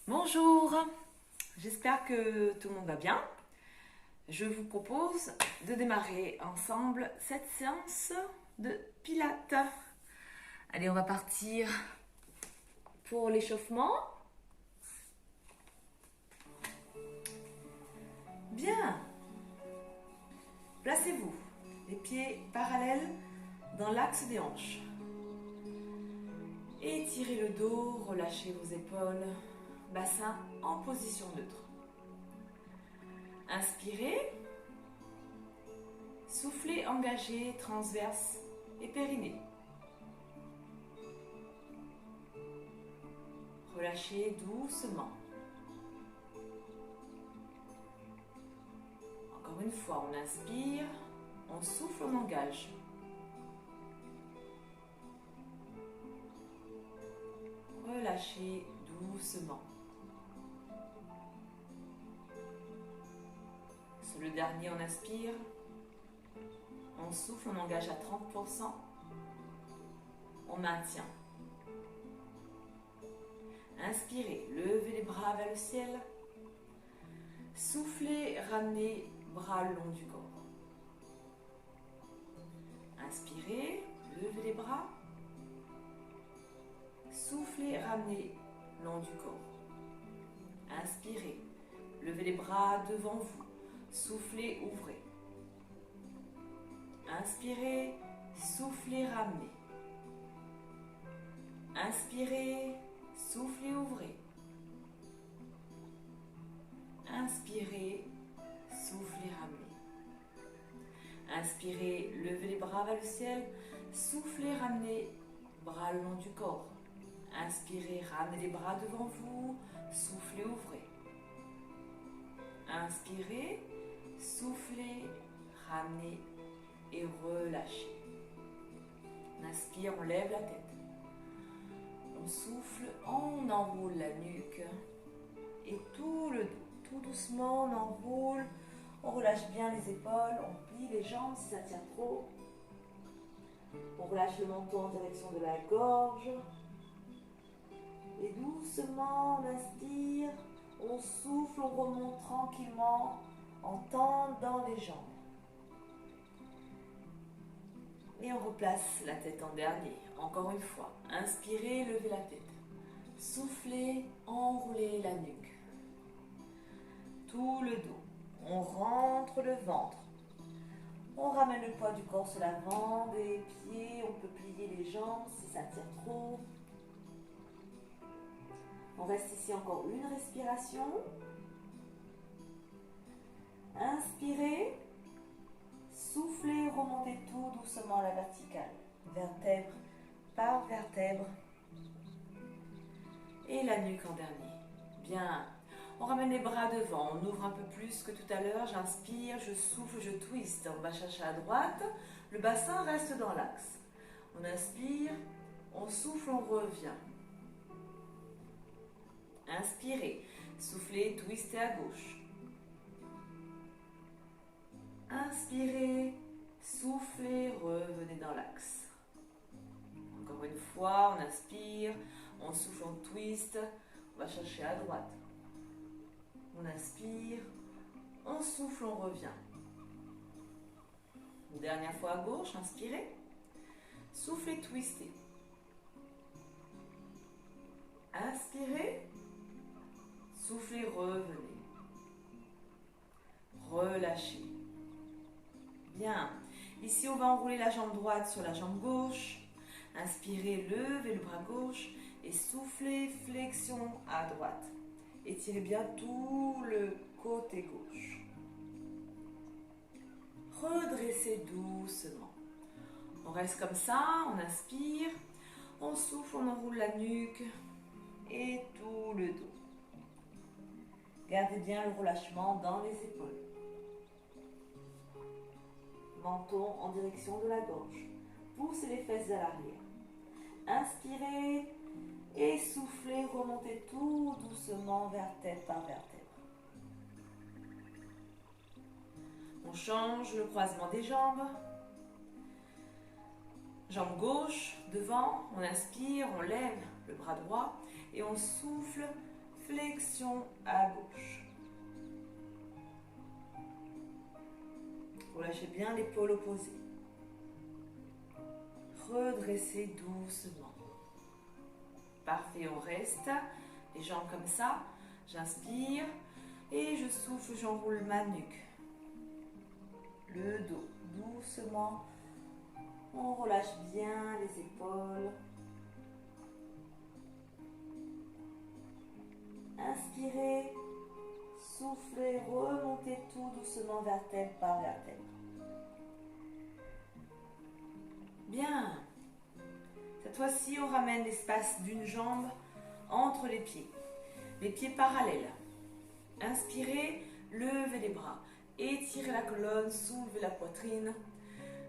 Bonjour, j'espère que tout le monde va bien. Je vous propose de démarrer ensemble cette séance de pilates. Allez, on va partir pour l'échauffement. Bien, placez-vous, les pieds parallèles dans l'axe des hanches. Étirez le dos, relâchez vos épaules, bassin en position neutre. Inspirez, soufflez engagé, transverse et périnée. Relâchez doucement. Encore une fois, on inspire, on souffle, on engage. Relâchez doucement. Sur le dernier, on inspire, on souffle, on engage à 30%, on maintient. Inspirez, levez les bras vers le ciel. Soufflez, ramenez bras le long du corps. Inspirez, levez les bras. Soufflez, ramenez le long du corps. Inspirez, levez les bras devant vous. Soufflez, ouvrez. Inspirez, soufflez, ramenez. Inspirez, soufflez, ouvrez. Inspirez, soufflez, ramenez. Inspirez, levez les bras vers le ciel. Soufflez, ramenez, bras le long du corps. Inspirez, ramenez les bras devant vous. Soufflez, ouvrez. Inspirez, soufflez, ramenez et relâchez. On inspire, on lève la tête. On souffle, on enroule la nuque et tout le dos. Tout doucement, on enroule, on relâche bien les épaules, on plie les jambes si ça tient trop. On relâche le menton en direction de la gorge. Et doucement, on inspire, on souffle, on remonte tranquillement en tendant les jambes. Et on replace la tête en dernier. Encore une fois, inspirez, levez la tête. Soufflez, enroulez la nuque. Tout le dos. On rentre le ventre. On ramène le poids du corps sur l'avant des pieds. On peut plier les jambes si ça tire trop. On reste ici encore une respiration. Inspirez. Soufflez, remontez tout doucement à la verticale. Vertèbre par vertèbre. Et la nuque en dernier. Bien. On ramène les bras devant, on ouvre un peu plus que tout à l'heure. J'inspire, je souffle, je twiste. On va chercher à droite. Le bassin reste dans l'axe. On inspire, on souffle, on revient. Inspirez, soufflez, twistez à gauche. Inspirez, soufflez, revenez dans l'axe. Encore une fois, on inspire, on souffle, on twiste. On va chercher à droite. On inspire, on souffle, on revient. Une dernière fois à gauche, inspirez. Soufflez, twistez. Inspirez. Soufflez, revenez. Relâchez. Bien. Ici, on va enrouler la jambe droite sur la jambe gauche. Inspirez, levez le bras gauche et soufflez, flexion à droite. Étirez bien tout le côté gauche. Redressez doucement. On reste comme ça, on inspire, on souffle, on enroule la nuque et tout le dos. Gardez bien le relâchement dans les épaules. Menton en direction de la gorge. Poussez les fesses à l'arrière. Inspirez. Et soufflez, remontez tout doucement, vertèbre par vertèbre. On change le croisement des jambes. Jambe gauche, devant, on inspire, on lève le bras droit et on souffle, flexion à gauche. Relâchez bien l'épaule opposée. Redressez doucement. Parfait, on reste. Les jambes comme ça. J'inspire et je souffle, j'enroule ma nuque. Le dos, doucement. On relâche bien les épaules. Inspirez, soufflez, remontez tout doucement vertèbre par vertèbre. Bien. Cette fois-ci, on ramène l'espace d'une jambe entre les pieds. Les pieds parallèles. Inspirez, levez les bras. Étirez la colonne, soulevez la poitrine.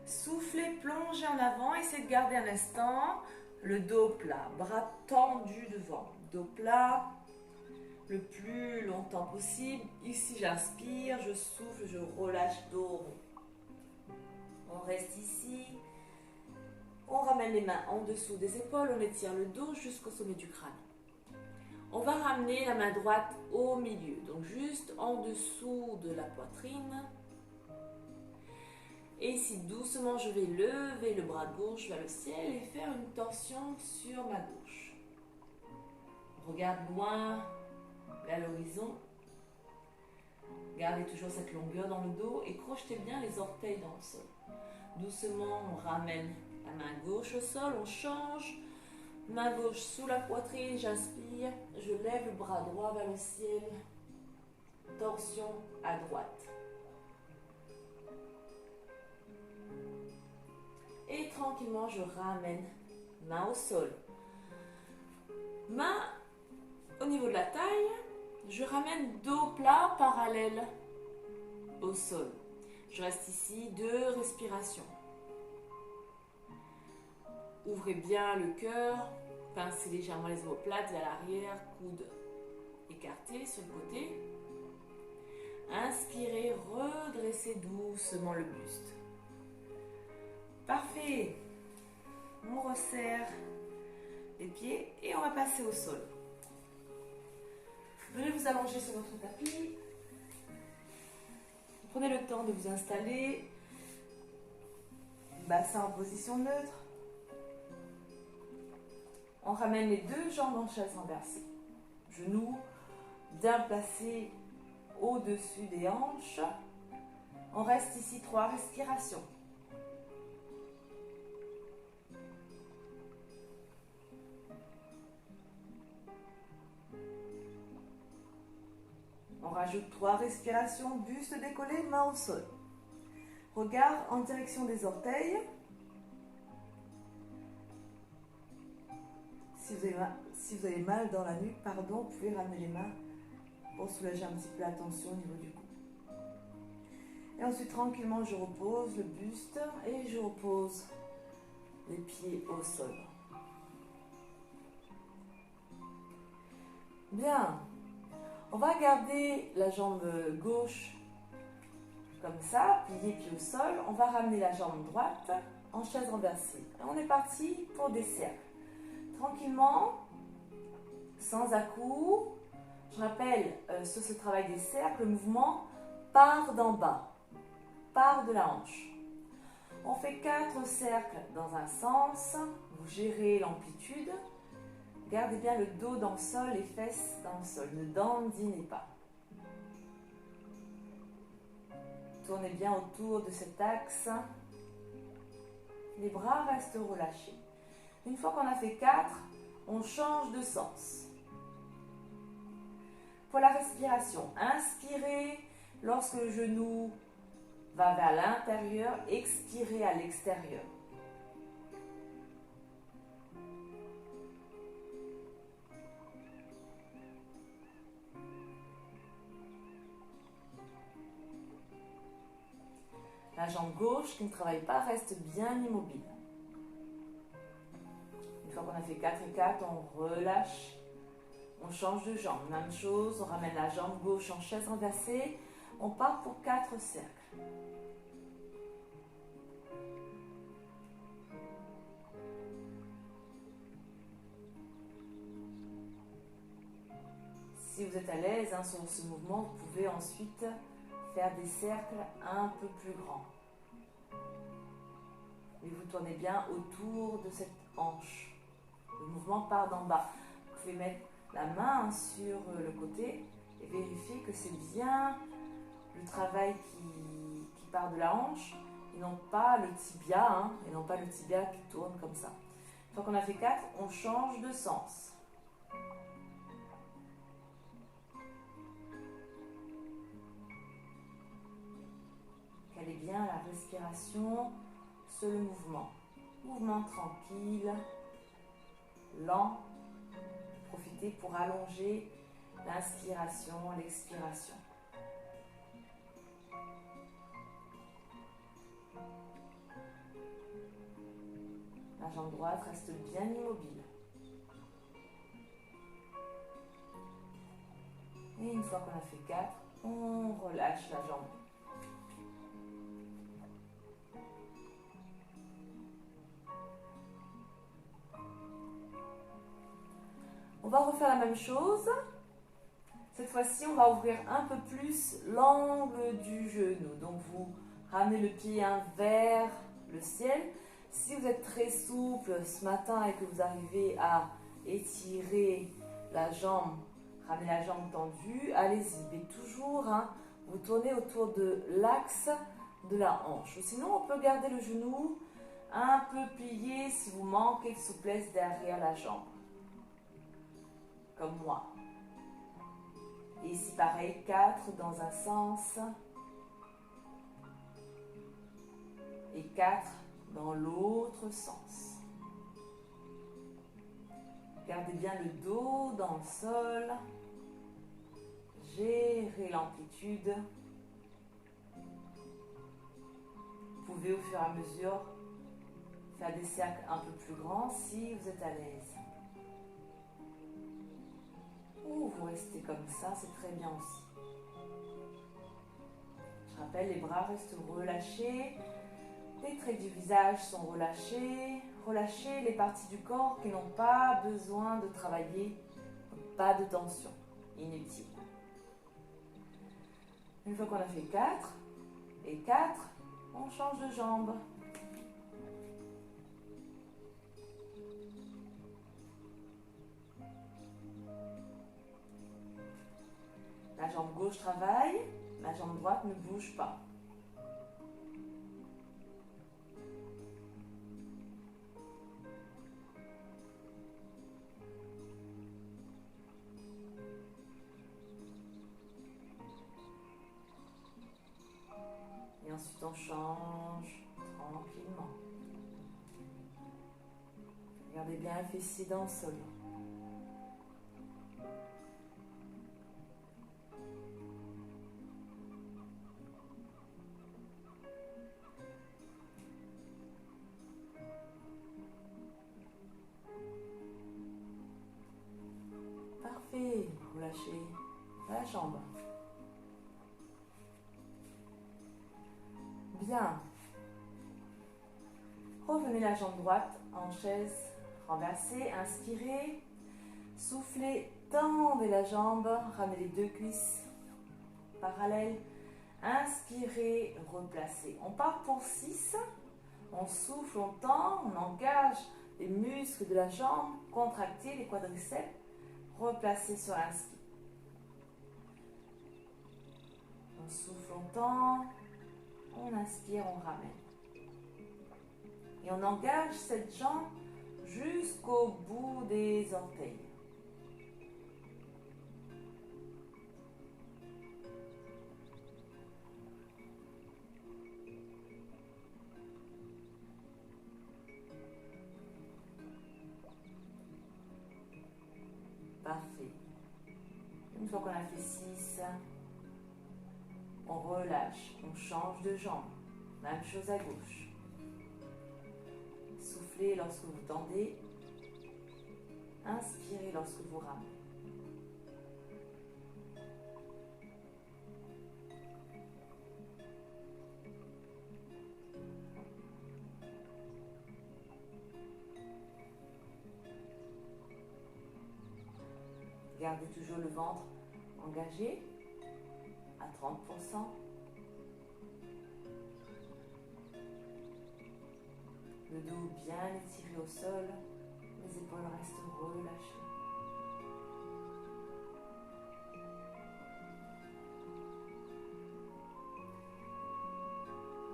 Soufflez, plongez en avant. Essayez de garder un instant le dos plat. Bras tendus devant. Dos plat. Le plus longtemps possible. Ici, j'inspire, je souffle, je relâche dos rond. On reste ici. On ramène les mains en dessous des épaules. On étire le dos jusqu'au sommet du crâne. On va ramener la main droite au milieu. Donc, juste en dessous de la poitrine. Et ici, doucement, je vais lever le bras gauche vers le ciel et faire une torsion sur ma gauche. Regarde loin. À l'horizon, gardez toujours cette longueur dans le dos et crochetez bien les orteils dans le sol. Doucement, on ramène la main gauche au sol, on change. Main gauche sous la poitrine, j'inspire, je lève le bras droit vers le ciel. Torsion à droite. Et tranquillement, je ramène main au sol. Main au niveau de la taille. Je ramène dos plat parallèle au sol. Je reste ici, 2 respirations. Ouvrez bien le cœur, pincez légèrement les omoplates vers l'arrière, coudes écartés sur le côté. Inspirez, redressez doucement le buste. Parfait. On resserre les pieds et on va passer au sol. Venez vous allonger sur votre tapis. Prenez le temps de vous installer. Bassin en position neutre. On ramène les 2 jambes en chaise renversée. Genoux bien placés au-dessus des hanches. On reste ici 3 respirations. On rajoute 3 respirations, buste décollé, main au sol. Regard en direction des orteils. Si vous avez mal dans la nuque, pardon, vous pouvez ramener les mains pour soulager un petit peu la tension au niveau du cou. Et ensuite, tranquillement, je repose le buste et je repose les pieds au sol. Bien. On va garder la jambe gauche comme ça, pliée pied au sol. On va ramener la jambe droite en chaise renversée. Et on est parti pour des cercles. Tranquillement, sans à-coups. Je rappelle, sur ce travail des cercles, le mouvement part d'en bas, part de la hanche. On fait 4 cercles dans un sens. Vous gérez l'amplitude. Gardez bien le dos dans le sol, les fesses dans le sol. Ne dandinez pas. Tournez bien autour de cet axe. Les bras restent relâchés. Une fois qu'on a fait 4, on change de sens. Pour la respiration, inspirez lorsque le genou va vers l'intérieur, expirez à l'extérieur. La jambe gauche qui ne travaille pas reste bien immobile. Une fois qu'on a fait 4 et 4, on relâche. On change de jambe. Même chose, on ramène la jambe gauche en chaise renversée. On part pour 4 cercles. Si vous êtes à l'aise sur ce mouvement, vous pouvez ensuite faire des cercles un peu plus grands. Et vous tournez bien autour de cette hanche. Le mouvement part d'en bas. Vous pouvez mettre la main sur le côté et vérifier que c'est bien le travail qui part de la hanche et non pas le tibia, et non pas le tibia qui tourne comme ça. Une fois qu'on a fait 4, on change de sens. Calez bien la respiration sur le mouvement. Mouvement tranquille, lent. Profitez pour allonger l'inspiration, l'expiration. La jambe droite reste bien immobile. Et une fois qu'on a fait 4, on relâche la jambe. On va refaire la même chose. Cette fois-ci, on va ouvrir un peu plus l'angle du genou. Donc, vous ramenez le pied vers le ciel. Si vous êtes très souple ce matin et que vous arrivez à étirer la jambe, ramener la jambe tendue, allez-y. Mais toujours, vous tournez autour de l'axe de la hanche. Sinon, on peut garder le genou un peu plié si vous manquez de souplesse derrière la jambe. Comme moi. Et ici, pareil, 4 dans un sens. Et 4 dans l'autre sens. Gardez bien le dos dans le sol. Gérez l'amplitude. Vous pouvez au fur et à mesure faire des cercles un peu plus grands si vous êtes à l'aise. Ou vous restez comme ça, c'est très bien aussi. Je rappelle, les bras restent relâchés. Les traits du visage sont relâchés. Relâchez les parties du corps qui n'ont pas besoin de travailler. Pas de tension inutile. Une fois qu'on a fait 4 et 4, on change de jambe. La jambe gauche travaille, la jambe droite ne bouge pas. Et ensuite on change tranquillement. Regardez bien le fessier dans le sol. Parfait, relâchez la jambe. Bien. Revenez la jambe droite en chaise renversée, inspirez, soufflez, tendez la jambe, ramenez les deux cuisses parallèles, inspirez, replacez. On part pour 6, on souffle, on tend, on engage les muscles de la jambe, contractez les quadriceps, replacez sur l'inspire. On souffle, on tend, on inspire, on ramène. Et on engage cette jambe jusqu'au bout des orteils. Parfait. Une fois qu'on a fait 6, on relâche, on change de jambe. Même chose à gauche. Soufflez lorsque vous tendez. Inspirez lorsque vous ramenez. Gardez toujours le ventre engagé à 30%. Le dos bien étiré au sol, les épaules restent relâchées.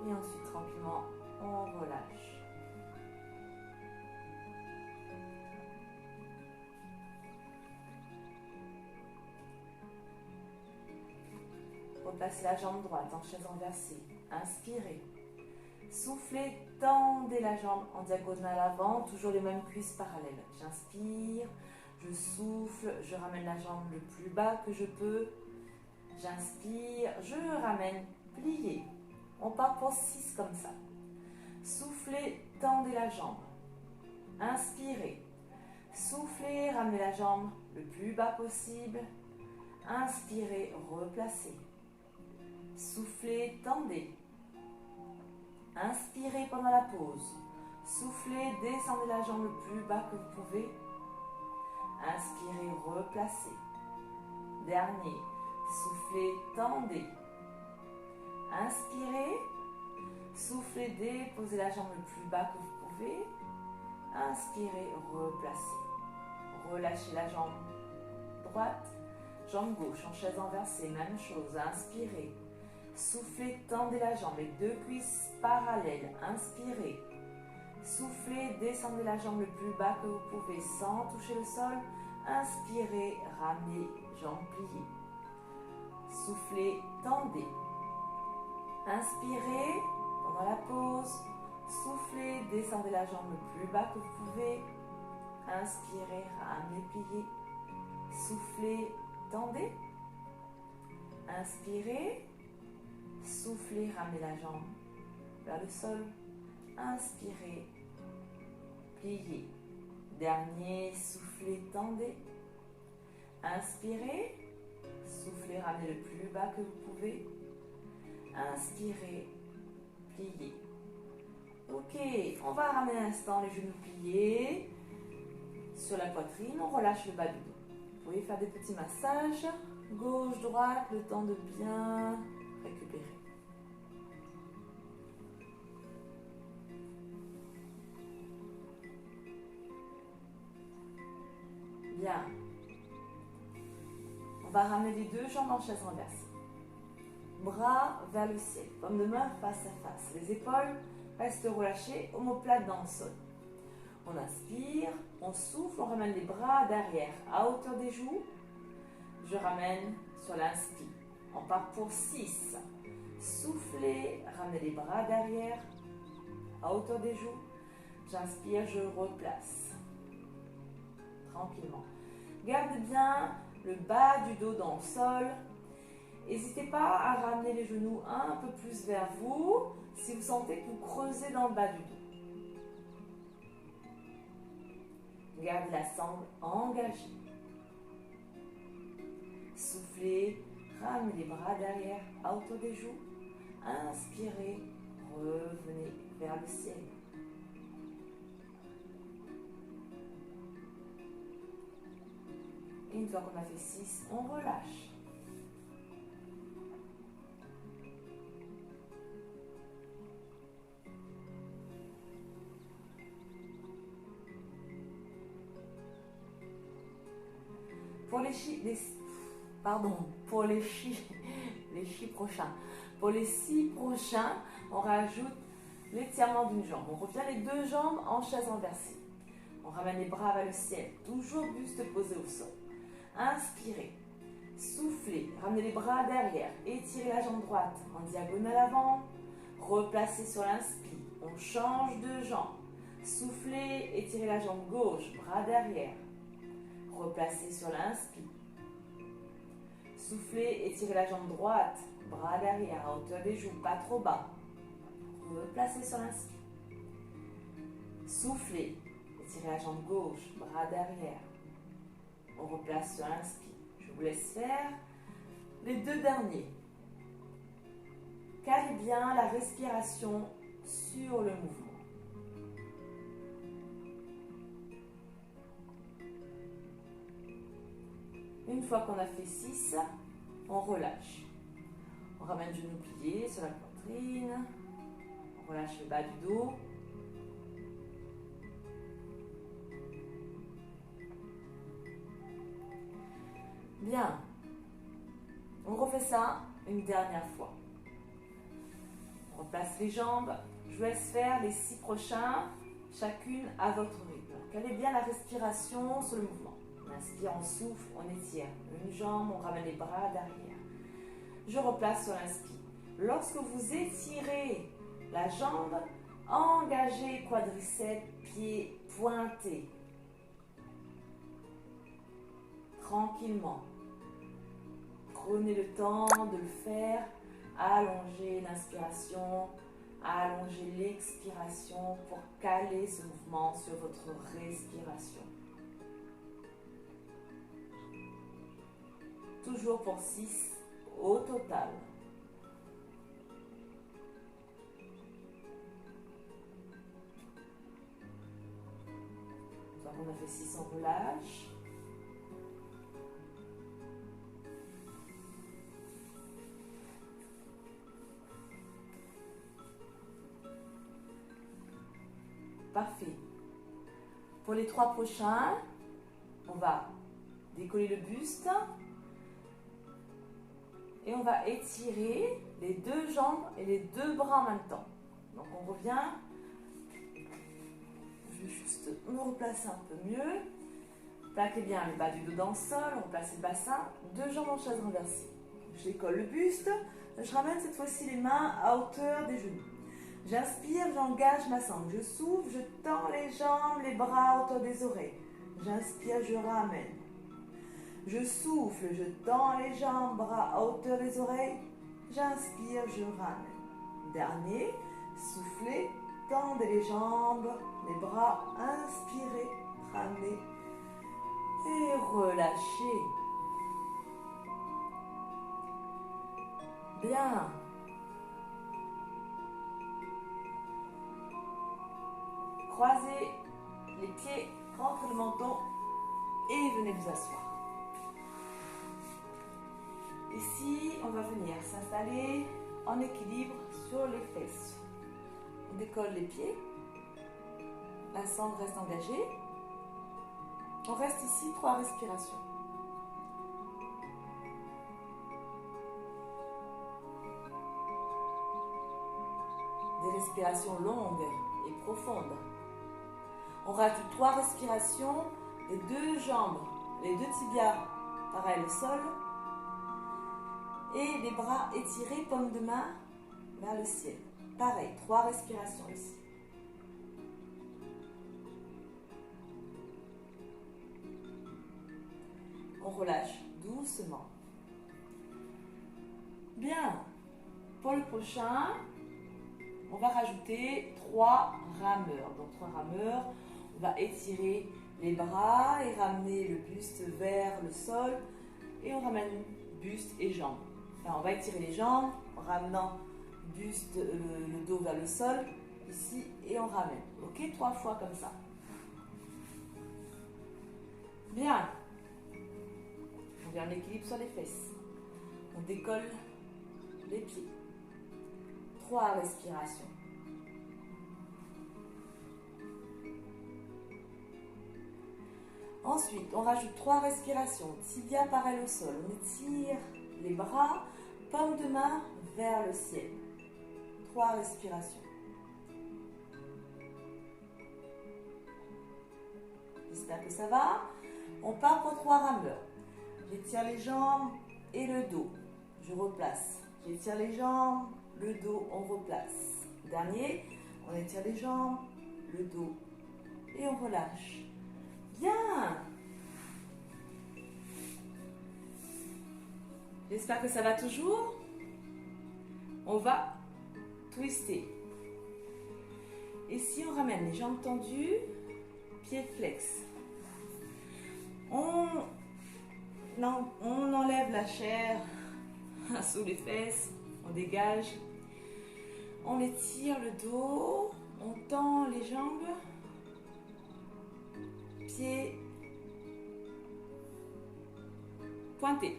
Et ensuite, tranquillement, on relâche. Replacez la jambe droite en chaise renversée. Inspirez. Soufflez, tendez la jambe en diagonale avant, toujours les mêmes cuisses parallèles. J'inspire, je souffle, je ramène la jambe le plus bas que je peux. J'inspire, je ramène, plié. On part pour 6 comme ça. Soufflez, tendez la jambe. Inspirez. Soufflez, ramenez la jambe le plus bas possible. Inspirez, replacez. Soufflez, tendez. Inspirez pendant la pause. Soufflez, descendez la jambe le plus bas que vous pouvez. Inspirez, replacez. Dernier. Soufflez, tendez. Inspirez. Soufflez, déposez la jambe le plus bas que vous pouvez. Inspirez, replacez. Relâchez la jambe droite. Jambe gauche en chaise inversée, même chose. Inspirez. Soufflez, tendez la jambe, les deux cuisses parallèles. Inspirez. Soufflez, descendez la jambe le plus bas que vous pouvez sans toucher le sol. Inspirez, ramenez, jambe pliée. Soufflez, tendez. Inspirez, pendant la pause. Soufflez, descendez la jambe le plus bas que vous pouvez. Inspirez, ramenez, pliez. Soufflez, tendez. Inspirez. Soufflez, ramenez la jambe vers le sol. Inspirez, pliez. Dernier, soufflez, tendez. Inspirez. Soufflez, ramenez le plus bas que vous pouvez. Inspirez, pliez. Ok, on va ramener un instant les genoux pliés sur la poitrine. On relâche le bas du dos. Vous pouvez faire des petits massages gauche, droite, le temps de bien récupérer. Bien. On va ramener les deux jambes en chaise renversée. Bras vers le ciel, paume de main face à face. Les épaules restent relâchées, omoplate dans le sol. On inspire, on souffle, on ramène les bras derrière à hauteur des joues. Je ramène sur l'inspire. On part pour 6. Soufflez, ramenez les bras derrière à hauteur des joues. J'inspire, je replace. Tranquillement. Gardez bien le bas du dos dans le sol. N'hésitez pas à ramener les genoux un peu plus vers vous si vous sentez que vous creusez dans le bas du dos. Gardez la sangle engagée. Soufflez, ramenez les bras derrière à hauteur des joues. Inspirez, revenez vers le ciel. Et une fois qu'on a fait 6, on relâche. Pour les six prochains, on rajoute l'étirement d'une jambe. On revient les deux jambes en chaise renversée. On ramène les bras vers le ciel, toujours buste posé au sol. Inspirez, soufflez, ramenez les bras derrière, étirez la jambe droite en diagonale avant, replacez sur l'inspire. On change de jambe. Soufflez, étirez la jambe gauche, bras derrière. Replacez sur l'inspire. Soufflez, étirez la jambe droite, bras derrière à hauteur des joues, pas trop bas. Replacez sur l'inspire. Soufflez, étirez la jambe gauche, bras derrière. On replace sur l'inspire. Je vous laisse faire les deux derniers. Calez bien la respiration sur le mouvement. Une fois qu'on a fait 6, on relâche. On ramène le genou plié sur la poitrine. On relâche le bas du dos. Bien. On refait ça une dernière fois. On replace les jambes. Je vous laisse faire les 6 prochains, chacune à votre rythme. Calez bien la respiration sur le mouvement. On inspire, on souffle, on étire. Une jambe, on ramène les bras derrière. Je replace sur l'inspire. Lorsque vous étirez la jambe, engagez quadriceps, pieds pointés. Tranquillement. Prenez le temps de le faire. Allongez l'inspiration, allongez l'expiration pour caler ce mouvement sur votre respiration. Toujours pour 6 au total. On a fait 6, on relâche. Parfait. Pour les 3 prochains, on va décoller le buste et on va étirer les 2 jambes et les 2 bras en même temps. Donc on revient. Je vais juste me replacer un peu mieux. Plaquez bien le bas du dos dans le sol, on replace le bassin, 2 jambes en chaise renversée. Je décolle le buste, je ramène cette fois-ci les mains à hauteur des genoux. J'inspire, j'engage ma sangle. Je souffle, je tends les jambes, les bras à hauteur des oreilles. J'inspire, je ramène. Je souffle, je tends les jambes, bras à hauteur des oreilles. J'inspire, je ramène. Dernier, soufflez, tendez les jambes, les bras, inspirez, ramenez et relâchez. Bien. Croisez les pieds contre le menton et venez vous asseoir. Ici, on va venir s'installer en équilibre sur les fesses. On décolle les pieds. La sangle reste engagée. On reste ici 3 respirations. Des respirations longues et profondes. On rajoute 3 respirations, les 2 jambes, les 2 tibias parallèles au sol et les bras étirés, paume de main vers le ciel. Pareil, 3 respirations ici. On relâche doucement. Bien. Pour le prochain, on va rajouter 3 rameurs. Donc 3 rameurs, on va étirer les bras et ramener le buste vers le sol. Et on ramène buste et jambes. Enfin, on va étirer les jambes en ramenant buste, le dos vers le sol. Ici, et on ramène. Ok, 3 fois comme ça. Bien. On vient en équilibre sur les fesses. On décolle les pieds. 3 respirations. Ensuite, on rajoute 3 respirations. Tibia parallèle au sol. On étire les bras, paume de main vers le ciel. 3 respirations. J'espère que ça va. On part pour 3 rameurs. J'étire les jambes et le dos. Je replace. J'étire les jambes, le dos, on replace. Dernier, on étire les jambes, le dos et on relâche. Bien. J'espère que ça va toujours. On va twister. Ici, on ramène les jambes tendues, pieds flex. On enlève la chair sous les fesses, on dégage. On étire le dos, on tend les jambes, pieds pointez.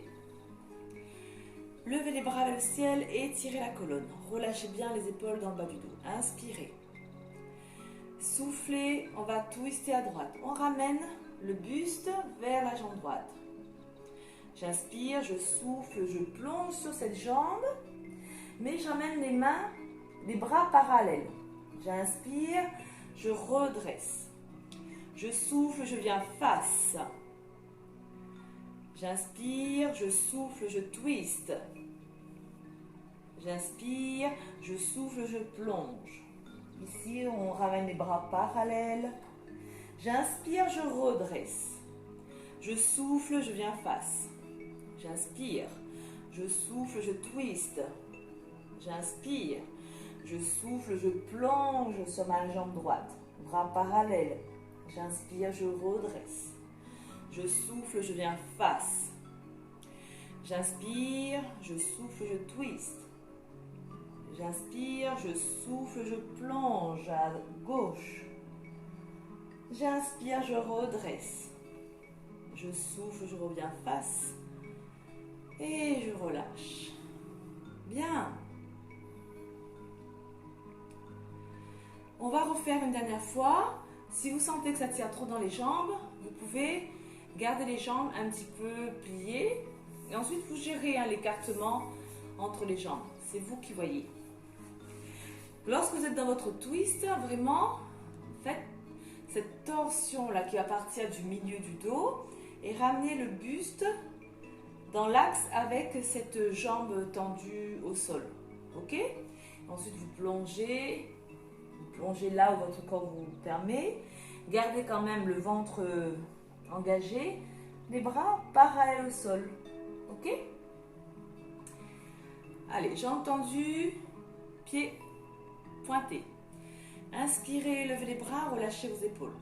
Levez les bras vers le ciel et tirez la colonne. Relâchez bien les épaules dans le bas du dos. Inspirez. Soufflez, on va twister à droite. On ramène le buste vers la jambe droite. J'inspire, je souffle, je plonge sur cette jambe, mais j'amène les mains, les bras parallèles. J'inspire, je redresse. Je souffle, je viens face. J'inspire, je souffle, je twist. J'inspire, je souffle, je plonge. Ici, on ramène les bras parallèles. J'inspire, je redresse. Je souffle, je viens face. J'inspire, je souffle, je twist. J'inspire, je souffle, je plonge sur ma jambe droite. Bras parallèles. J'inspire, je redresse. Je souffle, je viens face. J'inspire, je souffle, je twist. J'inspire, je souffle, je plonge à gauche. J'inspire, je redresse. Je souffle, je reviens face. Et je relâche. Bien. On va refaire une dernière fois. Si vous sentez que ça tire trop dans les jambes, vous pouvez garder les jambes un petit peu pliées. Et ensuite, vous gérez l'écartement entre les jambes. C'est vous qui voyez. Lorsque vous êtes dans votre twist, vraiment, faites cette torsion-là qui va partir du milieu du dos et ramenez le buste dans l'axe avec cette jambe tendue au sol. Ok? Ensuite, vous plongez là où votre corps vous permet. Gardez quand même le ventre engagé, les bras parallèles au sol. Ok? Allez, jambes tendues, pieds pointés. Inspirez, levez les bras, relâchez vos épaules.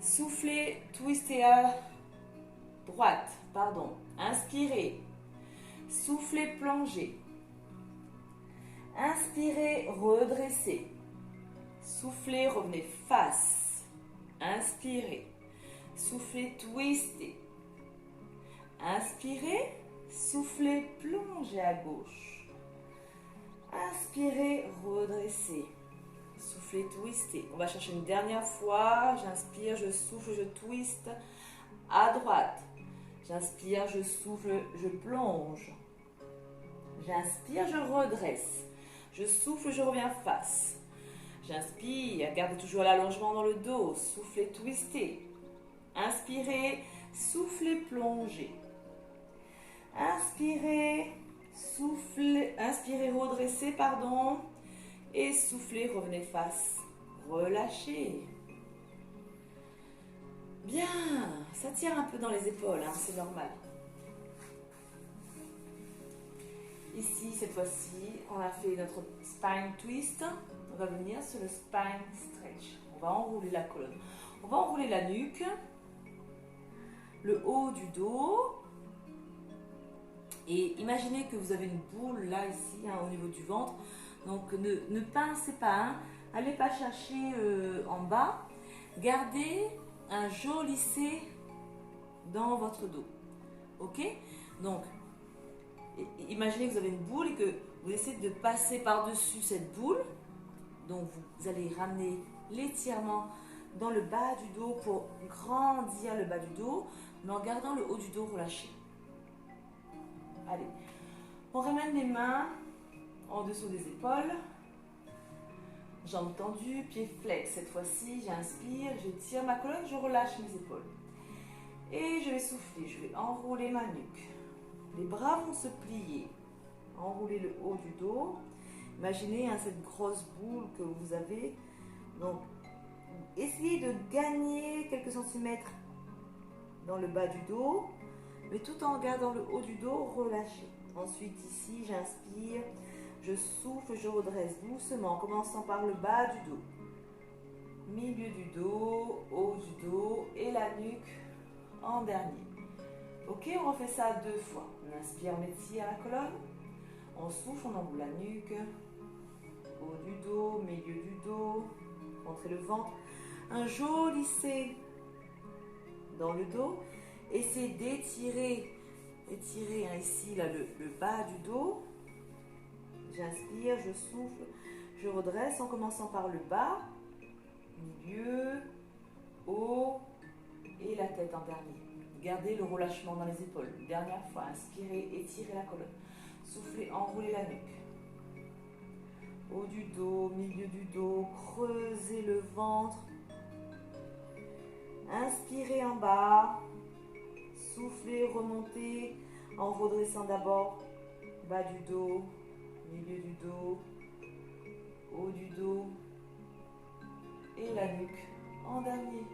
Soufflez, twistez à droite, pardon. Inspirez, soufflez, plongez. Inspirez, redressez. Soufflez, revenez face. Inspirez, soufflez, twistez. Inspirez, soufflez, plongez à gauche. Inspirez, redressez. Soufflez, twistez. On va chercher une dernière fois. J'inspire, je souffle, je twiste à droite. J'inspire, je souffle, je plonge. J'inspire, je redresse. Je souffle, je reviens face. J'inspire, gardez toujours l'allongement dans le dos. Soufflez, twistez. Inspirez, soufflez, plongez. Inspirez, soufflez, inspirez, redressez, pardon. Et soufflez, revenez face. Relâchez. Bien, ça tire un peu dans les épaules, c'est normal. Ici, cette fois-ci, on a fait notre spine twist. On va venir sur le spine stretch. On va enrouler la colonne. On va enrouler la nuque, le haut du dos. Et imaginez que vous avez une boule là, ici, au niveau du ventre. Donc, ne pincez pas, allez pas chercher en bas. Gardez un joli C dans votre dos. Ok? Donc, imaginez que vous avez une boule et que vous essayez de passer par-dessus cette boule. Donc, vous allez ramener l'étirement dans le bas du dos pour grandir le bas du dos, mais en gardant le haut du dos relâché. Allez, on ramène les mains en dessous des épaules. Jambes tendues, pieds flex. Cette fois-ci, j'inspire, je tire ma colonne, je relâche mes épaules. Et je vais souffler, je vais enrouler ma nuque. Les bras vont se plier. Enrouler le haut du dos. Imaginez cette grosse boule que vous avez. Donc, essayez de gagner quelques centimètres dans le bas du dos, mais tout en gardant le haut du dos relâché. Ensuite, ici, j'inspire, je souffle, je redresse doucement, en commençant par le bas du dos. Milieu du dos, haut du dos et la nuque en dernier. Ok, on refait ça 2 fois. On inspire, on étire la colonne. On souffle, on enroule la nuque. Haut du dos, milieu du dos. Rentrez le ventre. Un joli C dans le dos. Essayez d'étirer étirer ici là, le bas du dos. J'inspire, je souffle, je redresse en commençant par le bas, milieu, haut et la tête en dernier. Gardez le relâchement dans les épaules. Dernière fois, inspirez, étirez la colonne. Soufflez, enroulez la nuque. Haut du dos, milieu du dos, creusez le ventre. Inspirez en bas. Soufflez, remontez en redressant d'abord. Bas du dos, milieu du dos, haut du dos et la nuque en dernier.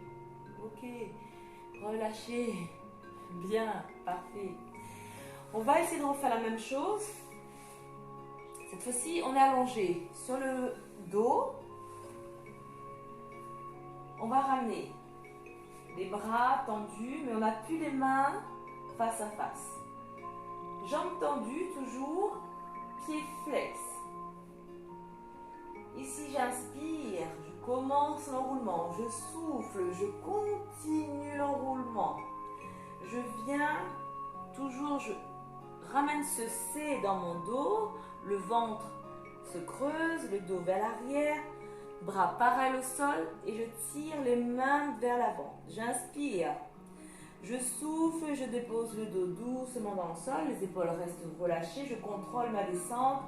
Ok, relâchez. Bien, parfait. On va essayer de refaire la même chose. Cette fois-ci, on est allongé sur le dos. On va ramener les bras tendus, mais on n'appuie les mains face à face. Jambes tendues, toujours, pieds flex. Ici, j'inspire, je commence l'enroulement, je souffle, je continue l'enroulement. Je viens, toujours, je ramène ce C dans mon dos, le ventre se creuse, le dos vers l'arrière, bras parallèles au sol et je tire les mains vers l'avant. J'inspire, je souffle, je dépose le dos doucement dans le sol, les épaules restent relâchées, je contrôle ma descente,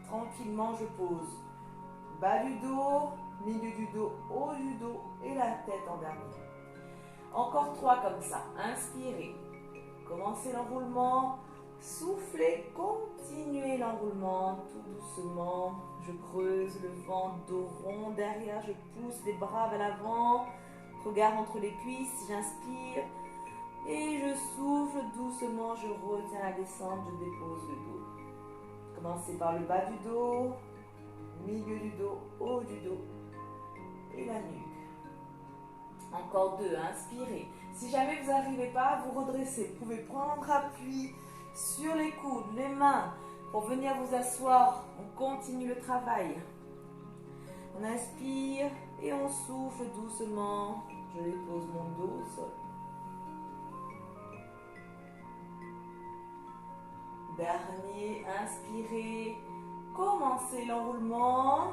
tranquillement je pose. Bas du dos, milieu du dos, haut du dos et la tête en dernier. Encore 3 comme ça. Inspirez. Commencez l'enroulement. Soufflez. Continuez l'enroulement tout doucement. Je creuse le ventre, dos rond derrière. Je pousse les bras vers l'avant. Regard entre les cuisses. J'inspire. Et je souffle doucement. Je retiens la descente. Je dépose le dos. Commencez par le bas du dos. Milieu du dos, haut du dos et la nuque. Encore 2, inspirez. Si jamais vous n'arrivez pas à vous redresser, vous pouvez prendre appui sur les coudes, les mains pour venir vous asseoir. On continue le travail. On inspire et on souffle doucement. Je dépose mon dos au sol. Dernier, inspirez. Commencez l'enroulement,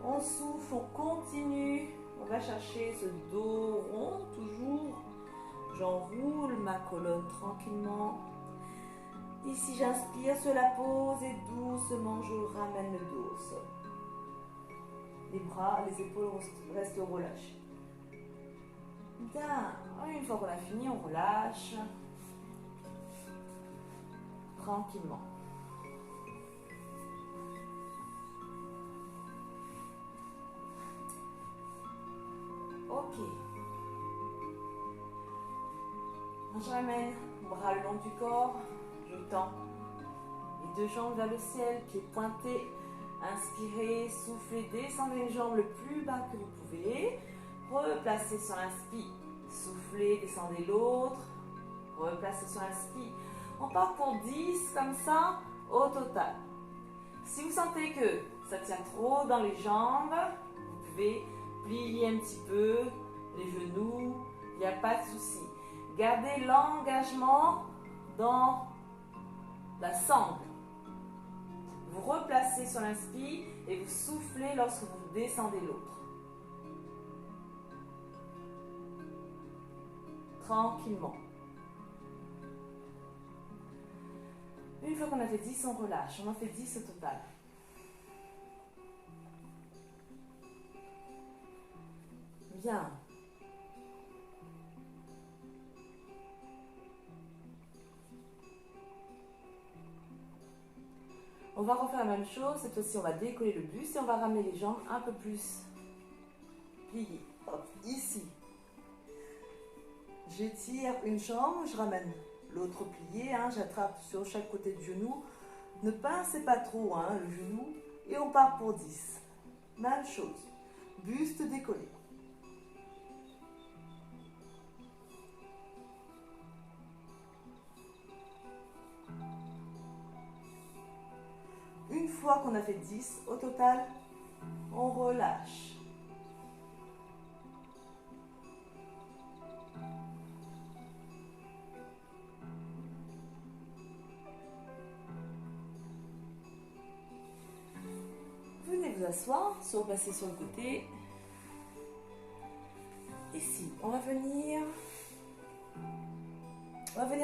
on souffle, on continue, on va chercher ce dos rond toujours, j'enroule ma colonne tranquillement, ici j'inspire sur la pose et doucement je ramène le dos au sol, les bras, les épaules restent relâchées. Bien, une fois qu'on a fini, on relâche tranquillement. Ok. Je ramène bras le long du corps. Je tends les 2 jambes vers le ciel, pieds pointés. Inspirez, soufflez, descendez les jambes le plus bas que vous pouvez. Replacez sur l'inspire. Soufflez, descendez l'autre. Replacez sur l'inspire. On part pour 10 comme ça au total. Si vous sentez que ça tient trop dans les jambes, vous pouvez pliez un petit peu les genoux, il n'y a pas de souci. Gardez l'engagement dans la sangle. Vous replacez sur l'inspire et vous soufflez lorsque vous descendez l'autre. Tranquillement. Une fois qu'on a fait 10, on relâche. On en fait 10 au total. Bien. On va refaire la même chose. Cette fois-ci, on va décoller le buste et on va ramener les jambes un peu plus pliées. Hop, ici. J'étire une jambe, je ramène l'autre pliée. J'attrape sur chaque côté du genou. Ne pincez pas trop le genou. Et on part pour 10. Même chose. Buste décollé. Une fois qu'on a fait 10 au total, on relâche. s'asseoir, se replacer sur le côté. Ici, on va venir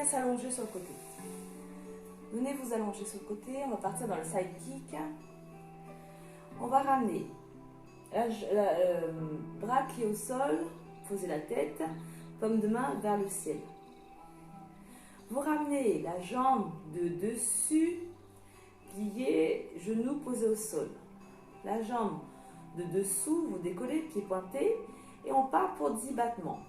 s'allonger sur le côté. Venez vous allonger sur le côté, on va partir dans le side kick. On va ramener le bras qui est au sol, poser la tête, paume de main vers le ciel. Vous ramenez la jambe de dessus, pliée, genou posé au sol. La jambe de dessous, vous décollez, pied pointé, et on part pour 10 battements.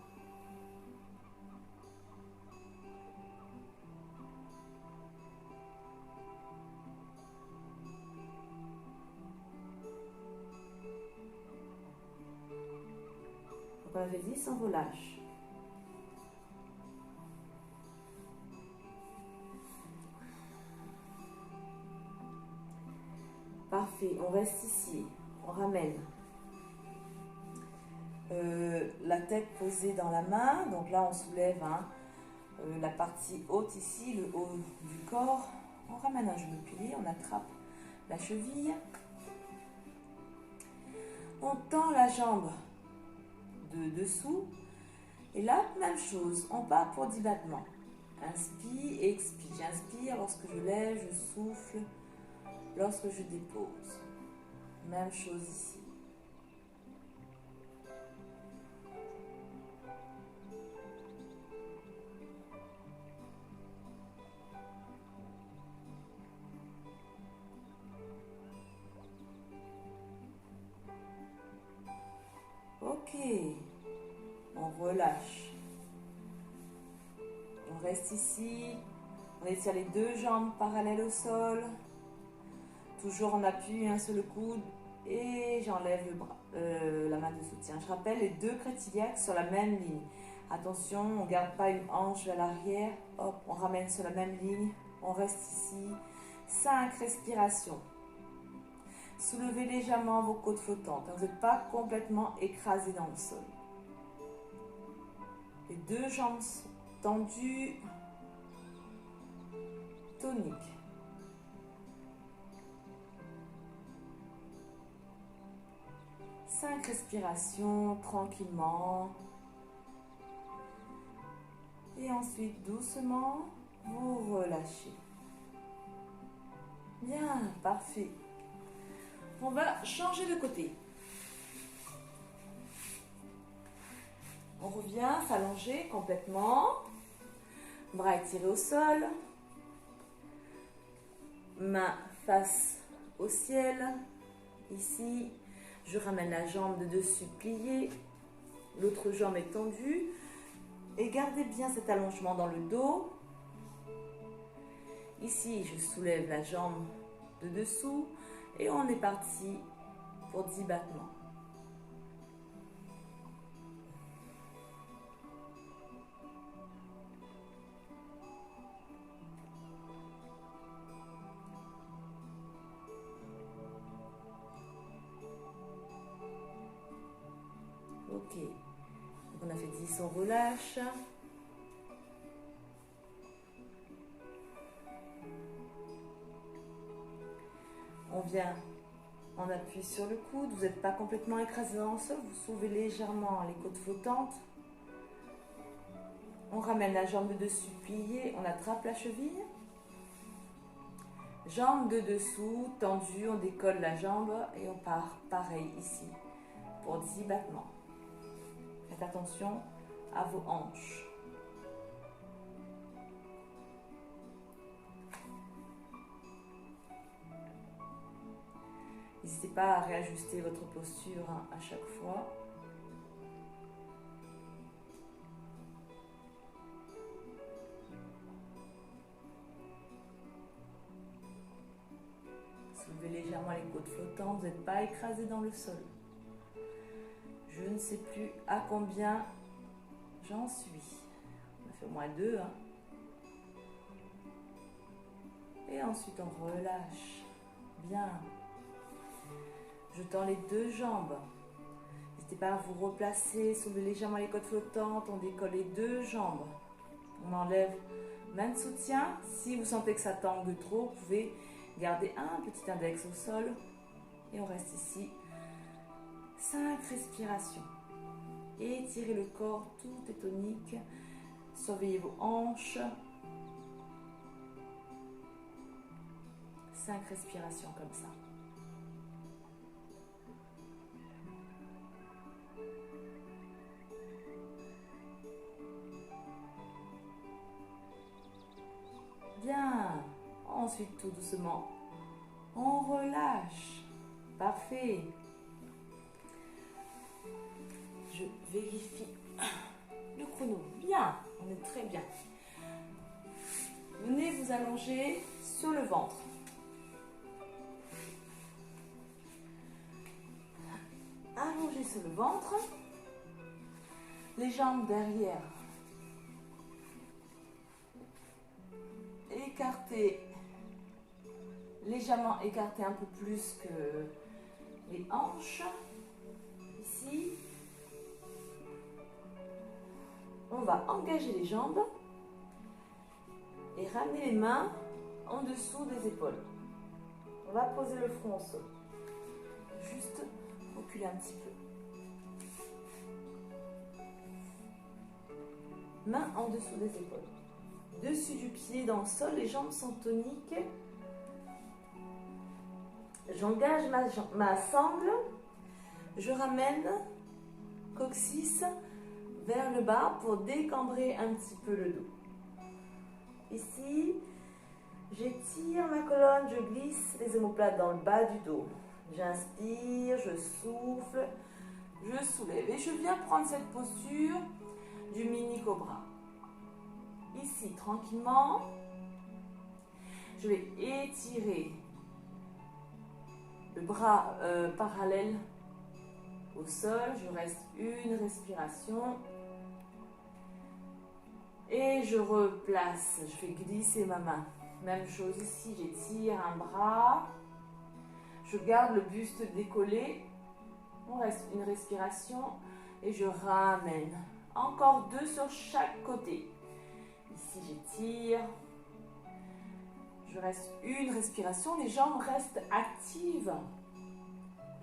Donc on avait 10, on relâche. Parfait, on reste ici, on ramène la tête posée dans la main, donc là on soulève la partie haute ici, le haut du corps, on ramène un genou plié, on attrape la cheville, on tend la jambe de dessous, et là même chose, on part pour 10 battements, inspire, expire, j'inspire, lorsque je lève, je souffle, lorsque je dépose, même chose ici. Ok, on relâche. On reste ici, on étire les deux jambes parallèles au sol. Toujours en appui, un sur le coude et j'enlève le bras, la main de soutien. Je rappelle les deux crêtes iliaques sur la même ligne. Attention, on ne garde pas une hanche vers l'arrière. Hop, on ramène sur la même ligne. On reste ici. 5 respirations. Soulevez légèrement vos côtes flottantes. Vous n'êtes pas complètement écrasé dans le sol. Les deux jambes sont tendues, toniques. Cinq respirations tranquillement. Et ensuite, doucement, vous relâchez. Bien, parfait. On va changer de côté. On revient s'allonger complètement. Bras étirés au sol. Main face au ciel. Ici, je ramène la jambe de dessus pliée. L'autre jambe est tendue. Et gardez bien cet allongement dans le dos. Ici, je soulève la jambe de dessous. Et on est parti pour 10 battements. Ok. Donc on a fait 10, on relâche. On vient, on appuie sur le coude, vous n'êtes pas complètement écrasé dans le sol, vous soulevez légèrement les côtes flottantes. On ramène la jambe de dessus pliée, on attrape la cheville. Jambe de dessous tendue, on décolle la jambe et on part pareil ici pour 10 battements. Faites attention à vos hanches. N'hésitez pas à réajuster votre posture à chaque fois. Soulevez légèrement les côtes flottantes, vous n'êtes pas écrasé dans le sol. Je ne sais plus à combien j'en suis. On a fait au moins 2. Et ensuite on relâche. Bien. Je tends les deux jambes. N'hésitez pas à vous replacer, soulevez légèrement les côtes flottantes, on décolle les deux jambes. On enlève main de soutien. Si vous sentez que ça tangue trop, vous pouvez garder un petit index au sol. Et on reste ici. 5 respirations. Étirez le corps, tout est tonique. Surveillez vos hanches. 5 respirations comme ça. Bien. Ensuite, tout doucement, on relâche. Parfait. Je vérifie le chrono. Bien, on est très bien. Venez vous allonger sur le ventre. Allongez sur le ventre. Les jambes derrière. Écartez, légèrement écartez un peu plus que les hanches. Ici. On va engager les jambes et ramener les mains en dessous des épaules. On va poser le front au sol. Juste reculer un petit peu. Mains en dessous des épaules. Dessus du pied dans le sol, les jambes sont toniques. J'engage ma sangle. Je ramène coccyx vers le bas pour décambrer un petit peu le dos. Ici, j'étire ma colonne, je glisse les omoplates dans le bas du dos. J'inspire, je souffle, je soulève. Et je viens prendre cette posture du mini cobra. Ici, tranquillement, je vais étirer le bras parallèle au sol. Je reste une respiration. Et je replace. Je fais glisser ma main. Même chose ici, j'étire un bras. Je garde le buste décollé. On reste une respiration. Et je ramène. Encore 2 sur chaque côté. Ici, j'étire. Je reste une respiration. Les jambes restent actives.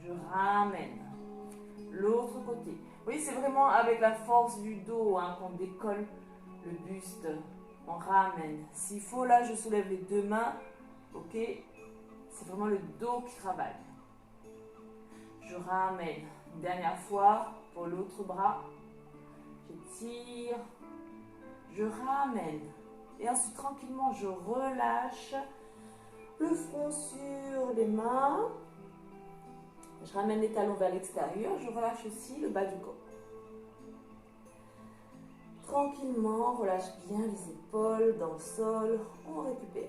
Je ramène. L'autre côté. Vous voyez, c'est vraiment avec la force du dos qu'on décolle le buste. On ramène. S'il faut, là, je soulève les 2 mains. Ok? C'est vraiment le dos qui travaille. Je ramène. Dernière fois pour l'autre bras. J'étire. Je ramène. Et ensuite, tranquillement, je relâche le front sur les mains. Je ramène les talons vers l'extérieur. Je relâche aussi le bas du corps. Tranquillement, relâche bien les épaules dans le sol. On récupère.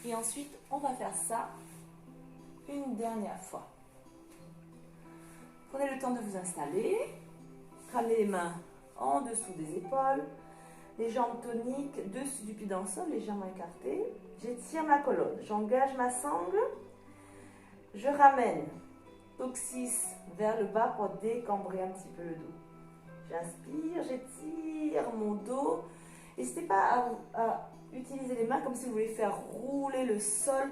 Et ensuite, on va faire ça une dernière fois. Prenez le temps de vous installer. Ramenez les mains en dessous des épaules. Les jambes toniques, dessus du pied dans le sol, légèrement écartées. J'étire ma colonne. J'engage ma sangle. Je ramène coccyx vers le bas pour décambrer un petit peu le dos. J'inspire, j'étire mon dos. N'hésitez pas à utiliser les mains comme si vous voulez faire rouler le sol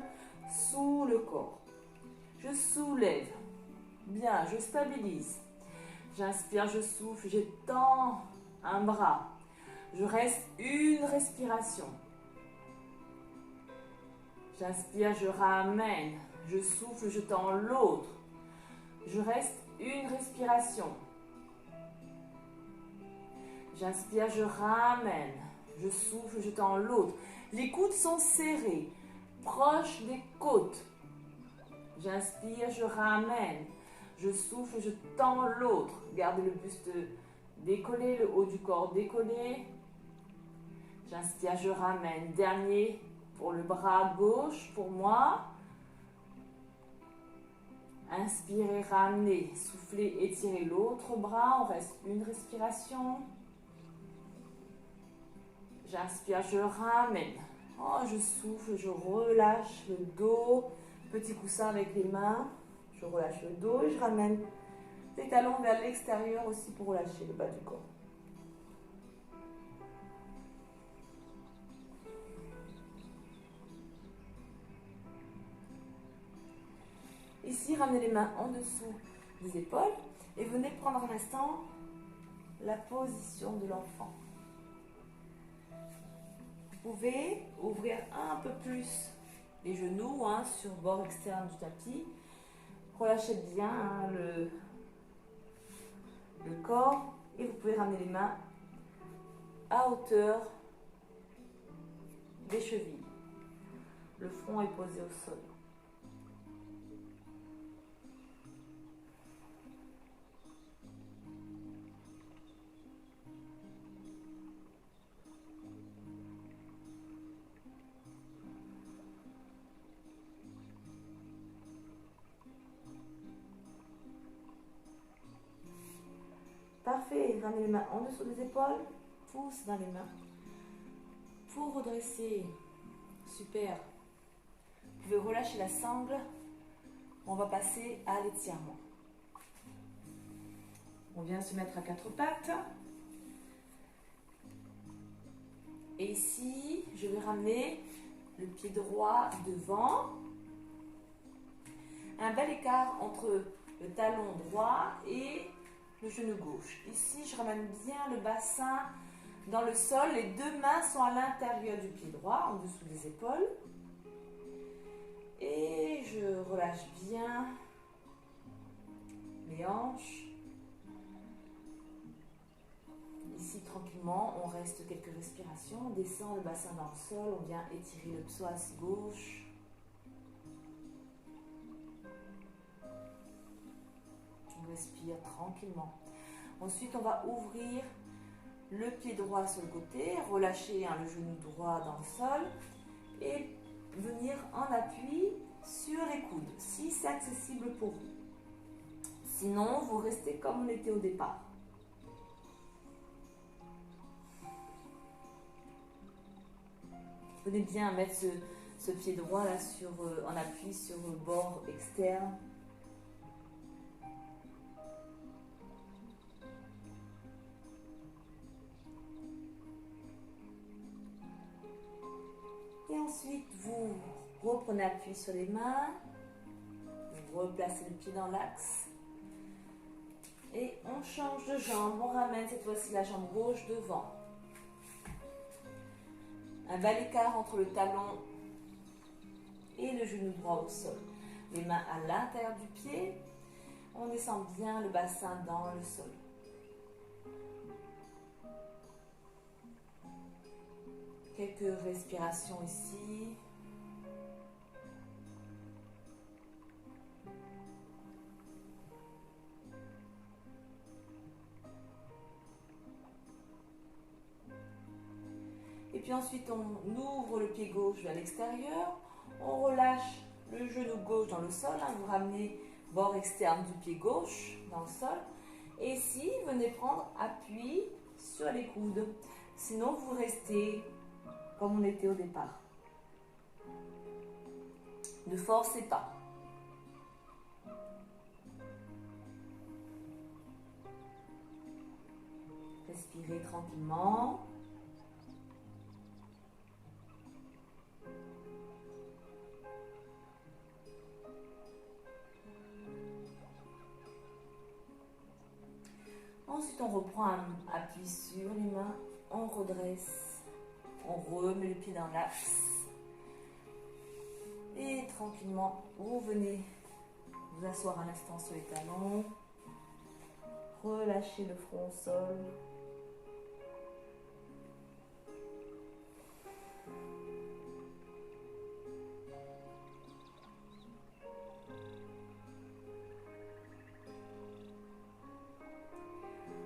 sous le corps. Je soulève. Bien, je stabilise. J'inspire, je souffle, j'étends un bras. Je reste une respiration. J'inspire, je ramène. Je souffle, je tends l'autre. Je reste une respiration. J'inspire, je ramène. Je souffle, je tends l'autre. Les coudes sont serrés, proches des côtes. J'inspire, je ramène. Je souffle, je tends l'autre. Gardez le buste décollé, le haut du corps décollé. J'inspire, je ramène. Dernier pour le bras gauche, pour moi. Inspirez, ramenez. Soufflez, étirez l'autre bras. On reste une respiration. J'inspire, je ramène. Oh, je souffle, je relâche le dos. Petit coussin avec les mains. Je relâche le dos et je ramène les talons vers l'extérieur aussi pour relâcher le bas du corps. Ici, ramenez les mains en dessous des épaules et venez prendre un instant la position de l'enfant. Vous pouvez ouvrir un peu plus les genoux sur le bord externe du tapis. Relâchez bien le corps et vous pouvez ramener les mains à hauteur des chevilles. Le front est posé au sol. Parfait, ramenez les mains en dessous des épaules, pouce dans les mains. Pour redresser, super. Vous pouvez relâcher la sangle. On va passer à l'étirement. On vient se mettre à quatre pattes. Et ici, je vais ramener le pied droit devant. Un bel écart entre le talon droit et le genou gauche. Ici, je ramène bien le bassin dans le sol. Les deux mains sont à l'intérieur du pied droit, en dessous des épaules. Et je relâche bien les hanches. Ici, tranquillement, on reste quelques respirations. On descend le bassin dans le sol. On vient étirer le psoas gauche. On respire tranquillement. Ensuite, on va ouvrir le pied droit sur le côté, relâcher le genou droit dans le sol et venir en appui sur les coudes, si c'est accessible pour vous. Sinon, vous restez comme on était au départ. Venez bien mettre ce pied droit là en appui sur le bord externe. Et ensuite, vous reprenez appui sur les mains. Vous replacez le pied dans l'axe. Et on change de jambe. On ramène cette fois-ci la jambe gauche devant. Un bel écart entre le talon et le genou droit au sol. Les mains à l'intérieur du pied. On descend bien le bassin dans le sol. Quelques respirations ici. Et puis ensuite, on ouvre le pied gauche vers l'extérieur. On relâche le genou gauche dans le sol. Vous ramenez bord externe du pied gauche dans le sol. Et ici, venez prendre appui sur les coudes. Sinon, vous restez comme on était au départ. Ne forcez pas. Respirez tranquillement. Ensuite, on reprend un appui sur les mains, on redresse, on remet le pied dans l'axe. Et tranquillement, vous venez vous asseoir un instant sur les talons. Relâchez le front au sol.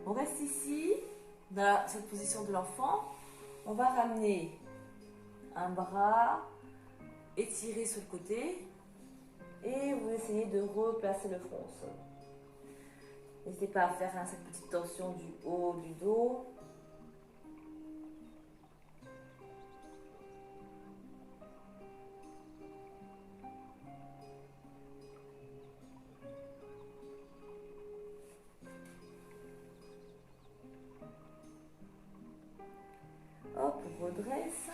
On reste ici, dans cette position de l'enfant. On va ramener un bras étiré sur le côté et vous essayez de replacer le front au sol. N'hésitez pas à faire cette petite torsion du haut du dos. redresse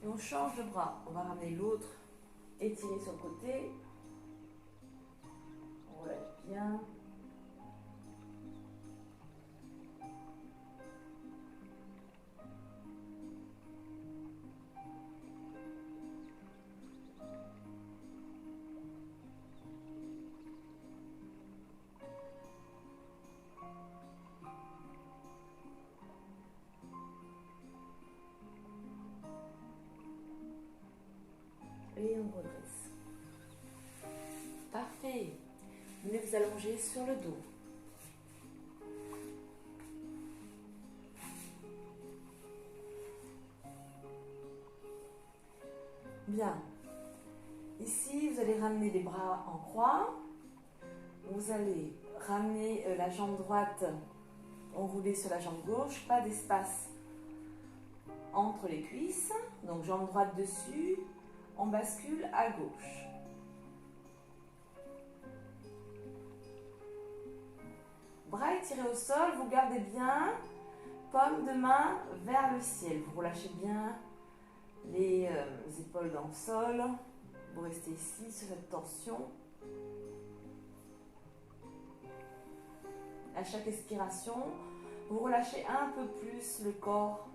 et on change de bras. On va ramener l'autre, étirer sur le côté. On relâche bien. Et on redresse. Parfait. Venez vous allonger sur le dos. Bien. Ici, vous allez ramener les bras en croix. Vous allez ramener la jambe droite enroulée sur la jambe gauche. Pas d'espace entre les cuisses. Donc, jambe droite dessus. On bascule à gauche. Bras étirés au sol, vous gardez bien. Paume de main vers le ciel. Vous relâchez bien les épaules dans le sol. Vous restez ici sur cette tension. À chaque expiration, vous relâchez un peu plus le corps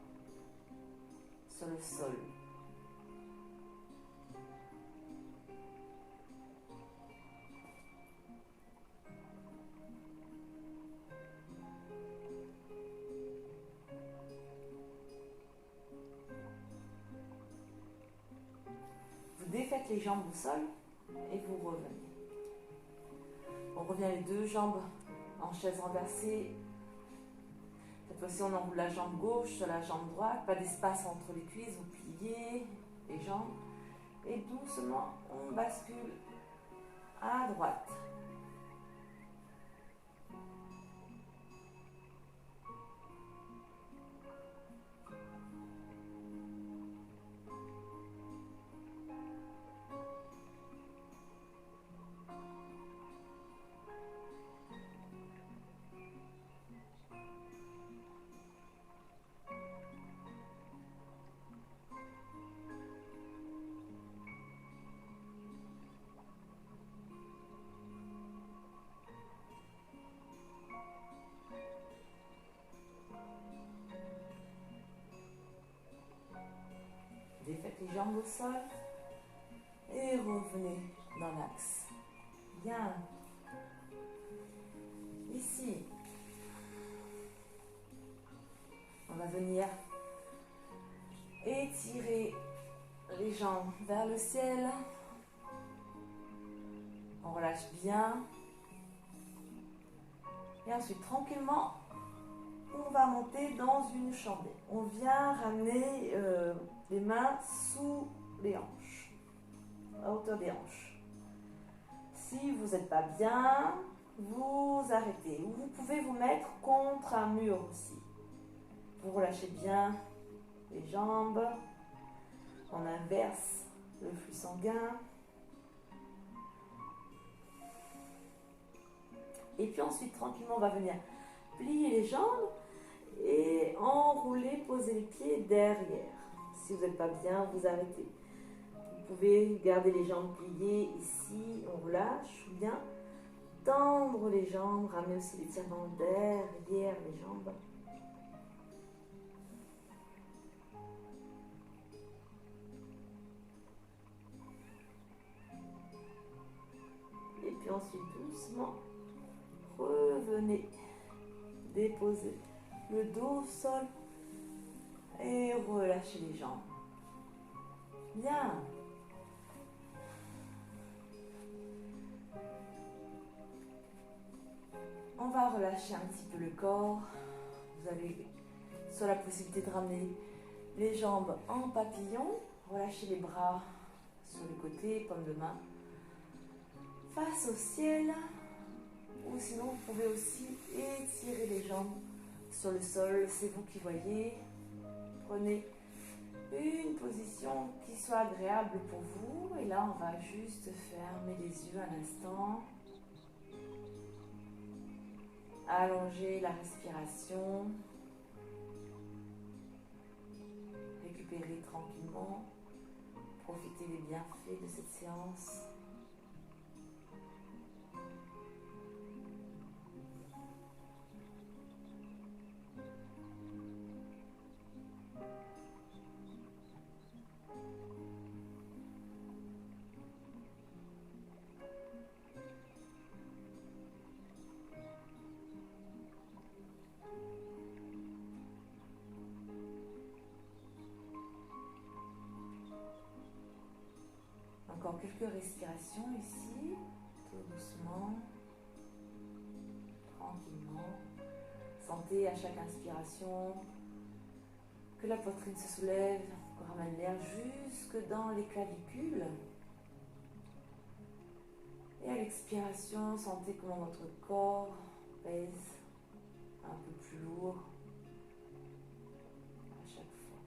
sur le sol. Défaites les jambes au sol et vous revenez. On revient les deux jambes en chaise renversée. Cette fois-ci, on enroule la jambe gauche sur la jambe droite. Pas d'espace entre les cuisses. Vous pliez les jambes. Et doucement, on bascule à droite. Défaites les jambes au sol et revenez dans l'axe. Bien. Ici, on va venir étirer les jambes vers le ciel. On relâche bien. Et ensuite, tranquillement, on va monter dans une chandelle. On vient ramener les mains sous les hanches, à hauteur des hanches. Si vous n'êtes pas bien, vous arrêtez. Ou vous pouvez vous mettre contre un mur aussi. Vous relâchez bien les jambes. On inverse le flux sanguin. Et puis ensuite, tranquillement, on va venir plier les jambes et enrouler, poser les pieds derrière. Si vous n'êtes pas bien, vous arrêtez. Vous pouvez garder les jambes pliées ici, on relâche, ou bien tendre les jambes, ramener aussi l'étirement derrière les jambes. Et puis ensuite, doucement, revenez déposer le dos au sol et relâchez les jambes. Bien. On va relâcher un petit peu le corps. Vous avez soit la possibilité de ramener les jambes en papillon, relâchez les bras sur le côté, paume de main, face au ciel. Ou sinon, vous pouvez aussi étirer les jambes sur le sol. C'est vous qui voyez. Prenez une position qui soit agréable pour vous. Et là, on va juste fermer les yeux un instant. Allonger la respiration. récupérer tranquillement. Profitez des bienfaits de cette séance. Encore quelques respirations ici, tout doucement, tranquillement. Sentez à chaque inspiration que la poitrine se soulève, qu'on ramène l'air jusque dans les clavicules. Et à l'expiration, sentez comment votre corps pèse un peu plus lourd à chaque fois.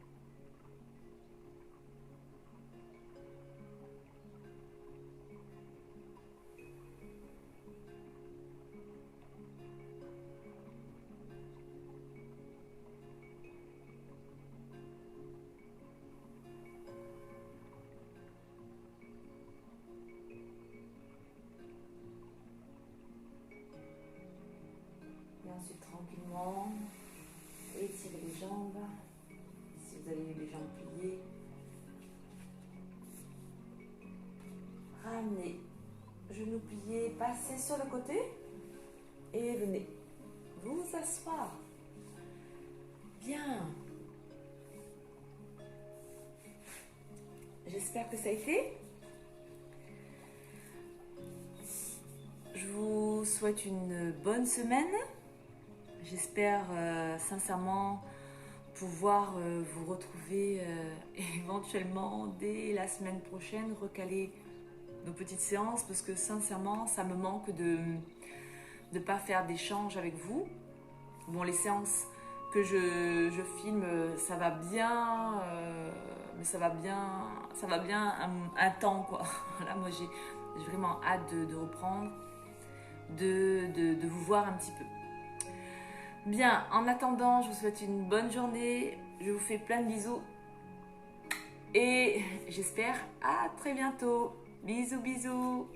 Et ensuite, tranquillement, étirez les jambes. Si vous avez les jambes pliées, ramenez, genoux pliés, passez sur le côté et venez vous asseoir. Bien. J'espère que ça a été. Je vous souhaite une bonne semaine. J'espère sincèrement pouvoir vous retrouver éventuellement dès la semaine prochaine, recaler nos petites séances parce que sincèrement ça me manque de ne pas faire d'échange avec vous. Bon, les séances que je filme, ça va bien, mais ça va bien un temps quoi. Là, moi j'ai vraiment hâte de reprendre, de vous voir un petit peu. Bien, en attendant, je vous souhaite une bonne journée, je vous fais plein de bisous et j'espère à très bientôt. Bisous, bisous.